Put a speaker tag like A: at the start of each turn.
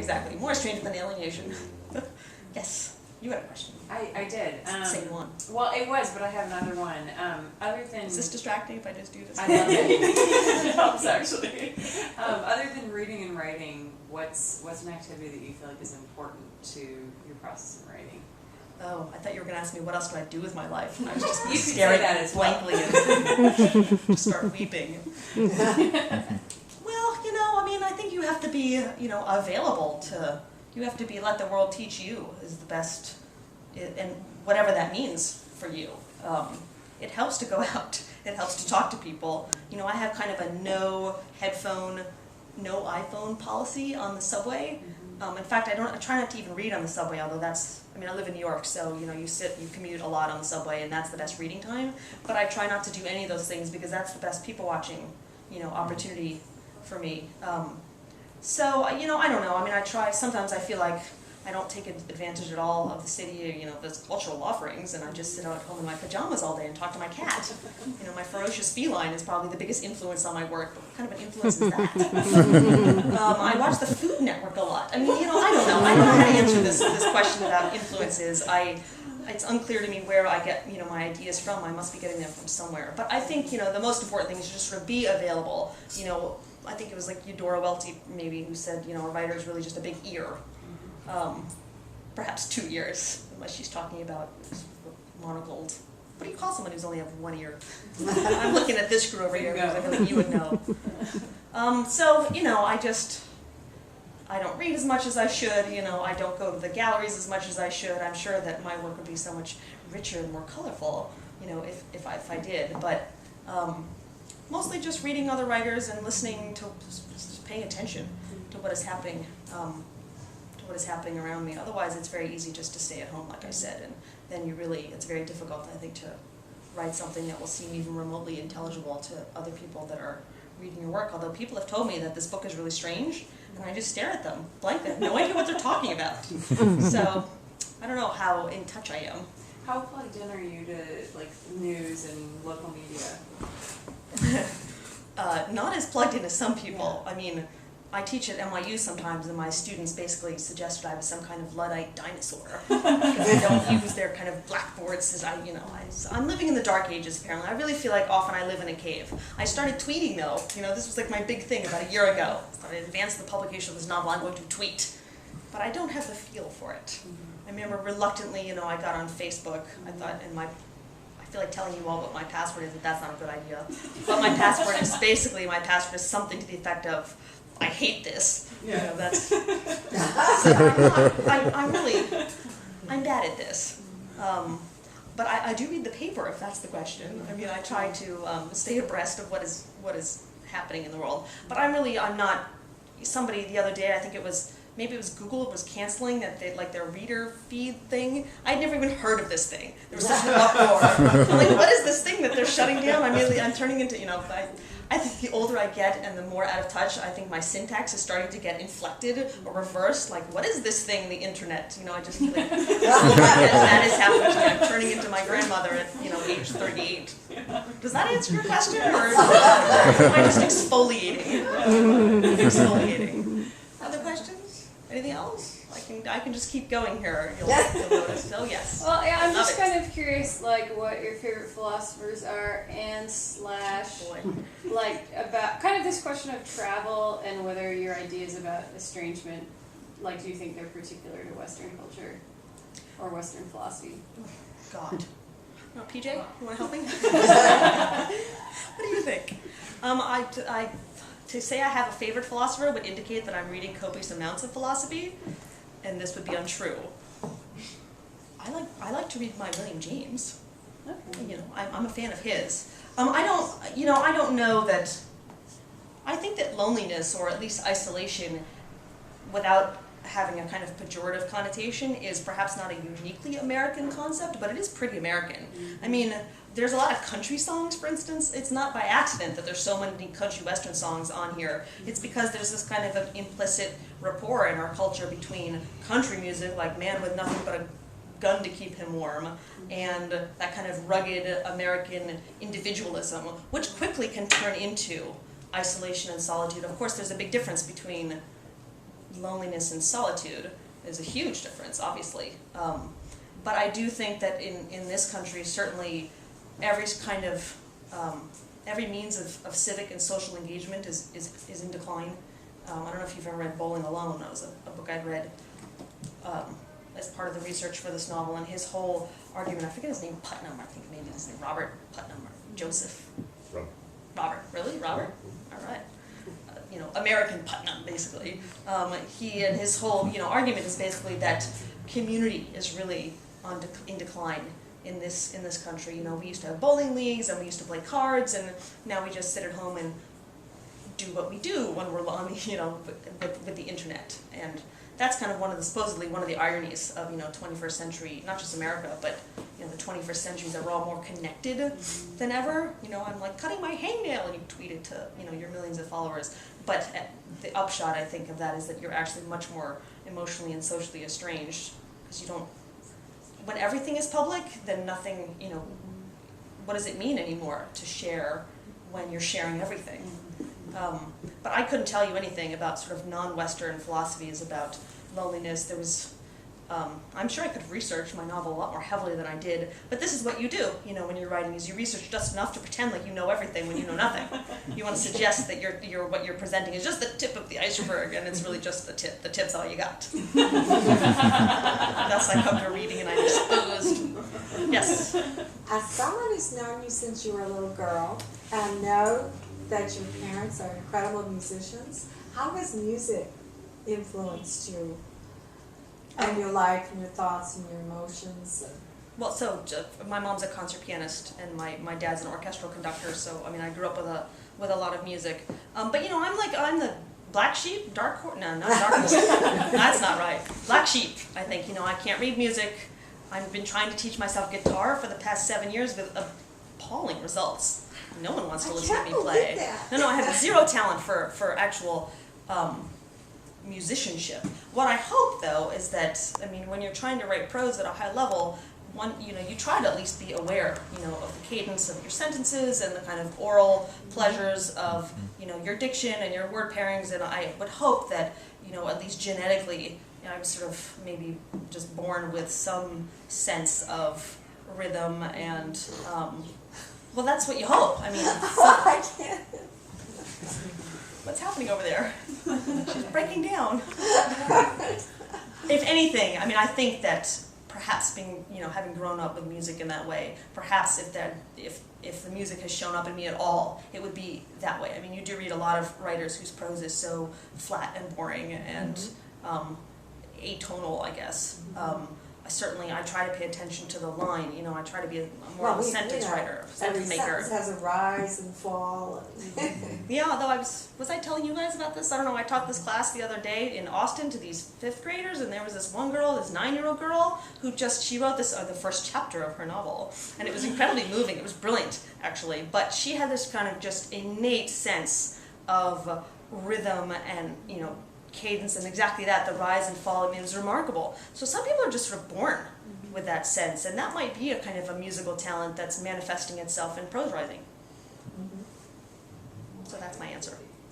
A: exactly. More strange than alienation. Yes, you had a question.
B: I did.
A: Same one.
B: Well, it was, but I have another one. Other than
A: Is this distracting if I just do this?
B: I love it. It helps actually. Other than reading and writing, what's an activity that you feel like is important to your process in writing?
A: Oh, I thought you were going to ask me what else do I do with my life. And I was just
B: You could say
A: staring
B: that
A: at it
B: as well.
A: blankly and just start weeping. Well, you know, I mean, I think you have to be, you know, available to, you have to be, let the world teach you is the best, and whatever that means for you. It helps to go out. It helps to talk to people. You know, I have kind of a no headphone, no iPhone policy on the subway. In fact, I try not to even read on the subway, although that's, I mean, I live in New York, so, you know, you commute a lot on the subway, and that's the best reading time. But I try not to do any of those things because that's the best people watching, you know, opportunity for me. So, you know, I don't know. I mean, I try, sometimes I feel like I don't take advantage at all of the city, you know, those cultural offerings, and I just sit out at home in my pajamas all day and talk to my cat. You know, my ferocious feline is probably the biggest influence on my work, but what kind of an influence is that? I watch the Food Network a lot. I mean, you know, I don't know. I don't know how to answer this question about influences. It's unclear to me where I get, you know, my ideas from. I must be getting them from somewhere. But I think, you know, the most important thing is just sort of be available. You know, I think it was like Eudora Welty maybe who said, you know, a writer is really just a big ear. Perhaps 2 ears, unless she's talking about monocled. What do you call someone who's only have one ear? I'm looking at this screw over here because I feel like you would know. So, you know, I don't read as much as I should, you know, I don't go to the galleries as much as I should. I'm sure that my work would be so much richer and more colorful, you know, if I did. But mostly just reading other writers and listening to, just paying attention to what is happening. What is happening around me. Otherwise, it's very easy just to stay at home, like I said, and then it's very difficult, I think, to write something that will seem even remotely intelligible to other people that are reading your work. Although people have told me that this book is really strange, and I just stare at them blankly. I have no idea what they're talking about. So, I don't know how in touch I am.
B: How plugged in are you to like news and local media?
A: Not as plugged in as some people. I mean, I teach at NYU sometimes, and my students basically suggested I was some kind of Luddite dinosaur because they don't use their kind of blackboards. As I'm living in the dark ages, apparently. I really feel like often I live in a cave. I started tweeting, though. You know, this was like my big thing about a year ago. In advance of the publication of this novel, I'm going to tweet. But I don't have the feel for it. I remember reluctantly, you know, I got on Facebook. I thought, I feel like telling you all what my password is, but that's not a good idea. But my password is something to the effect of, I hate this. Yeah. You know, that's. So I'm bad at this. But I do read the paper, if that's the question. I mean, I try to stay abreast of what is happening in the world. But I'm not. Somebody the other day, I think maybe it was Google was canceling their reader feed thing. I'd never even heard of this thing. There was such an uproar. I'm like, what is this thing that they're shutting down? I'm turning into, you know, I think the older I get and the more out of touch, I think my syntax is starting to get inflected or reversed. Like, what is this thing, the internet? You know, I just feel like that is happening to me. I'm turning into my grandmother at, you know, age 38. Does that answer your question, or am I just exfoliating? Exfoliating. Other questions? Anything else? I can just keep going here. You'll notice. So yes.
C: Well, yeah, I'm just kind of curious, like, what your favorite philosophers are, and like about kind of this question of travel and whether your ideas about estrangement, like, do you think they're particular to Western culture or Western philosophy?
A: God. No, PJ, you want to help me? What do you think? To say I have a favorite philosopher would indicate that I'm reading copious amounts of philosophy, and this would be untrue. I like to read my William James. Okay. You know, I'm a fan of his. I don't know that. I think that loneliness, or at least isolation, without having a kind of pejorative connotation, is perhaps not a uniquely American concept, but it is pretty American. Mm-hmm. I mean, there's a lot of country songs, for instance. It's not by accident that there's so many country western songs on here. It's because there's this kind of an implicit rapport in our culture between country music, like Man with Nothing But a Gun to Keep Him Warm, and that kind of rugged American individualism, which quickly can turn into isolation and solitude. Of course, there's a big difference between loneliness and solitude is a huge difference, obviously. But I do think that in this country, certainly every kind of, every means of civic and social engagement is in decline. I don't know if you've ever read Bowling Alone. That was a book I'd read as part of the research for this novel, and his whole argument, I forget his name, Putnam, I think maybe his name, Robert Putnam, or Joseph. Robert, really? Robert? All right. You know, American Putnam, basically. He and his whole, argument is basically that community is really in decline in this country. You know, we used to have bowling leagues and we used to play cards, and now we just sit at home and do what we do when we're on, with the internet. And that's kind of supposedly one of the ironies of 21st century, not just America, but the 21st century, that we're all more connected than ever. I'm like cutting my hangnail, and you tweet it to your millions of followers. But the upshot, I think, of that is that you're actually much more emotionally and socially estranged, because you don't. When everything is public, then nothing. What does it mean anymore to share when you're sharing everything? But I couldn't tell you anything about sort of non-Western philosophies about loneliness. There was, I'm sure I could have researched my novel a lot more heavily than I did, but this is what you do, when you're writing, is you research just enough to pretend like you know everything when you know nothing. You want to suggest that what you're presenting is just the tip of the iceberg, and it's really just the tip. The tip's all you got. That's I come to reading and I'm exposed. Yes?
D: As someone who's known you since you were a little girl, and know that your parents are incredible musicians, how has music influenced you and your life and your thoughts and your emotions?
A: Well, so my mom's a concert pianist, and my dad's an orchestral conductor. So I grew up with a lot of music. But I'm the black sheep, dark horse. No, not dark horse. That's not right. Black sheep. I think I can't read music. I've been trying to teach myself guitar for the past 7 years with appalling results. No one wants to listen to me play. No, I have zero talent for actual musicianship. What I hope, though, is that, when you're trying to write prose at a high level, you try to at least be aware, of the cadence of your sentences and the kind of oral pleasures of, your diction and your word pairings. And I would hope that, at least genetically, I'm sort of maybe just born with some sense of rhythm and, well, that's what you hope.
D: I can't.
A: What's happening over there? She's breaking down. If anything, I think that perhaps being, having grown up with music in that way, perhaps if the music has shown up in me at all, it would be that way. You do read a lot of writers whose prose is so flat and boring and atonal, I guess. I try to pay attention to the line. I try to be more of a sentence writer, sentence maker.
D: Every sentence has a rise and fall.
A: Yeah, although was I telling you guys about this? I don't know. I taught this class the other day in Austin to these 5th graders, and there was this one girl, this 9-year-old girl, who she wrote this, the first chapter of her novel, and it was incredibly moving. It was brilliant, actually. But she had this kind of just innate sense of rhythm and, cadence, and exactly that, the rise and fall. It was remarkable. So some people are just sort of born with that sense, and that might be a kind of a musical talent that's manifesting itself in prose writing. So that's my answer.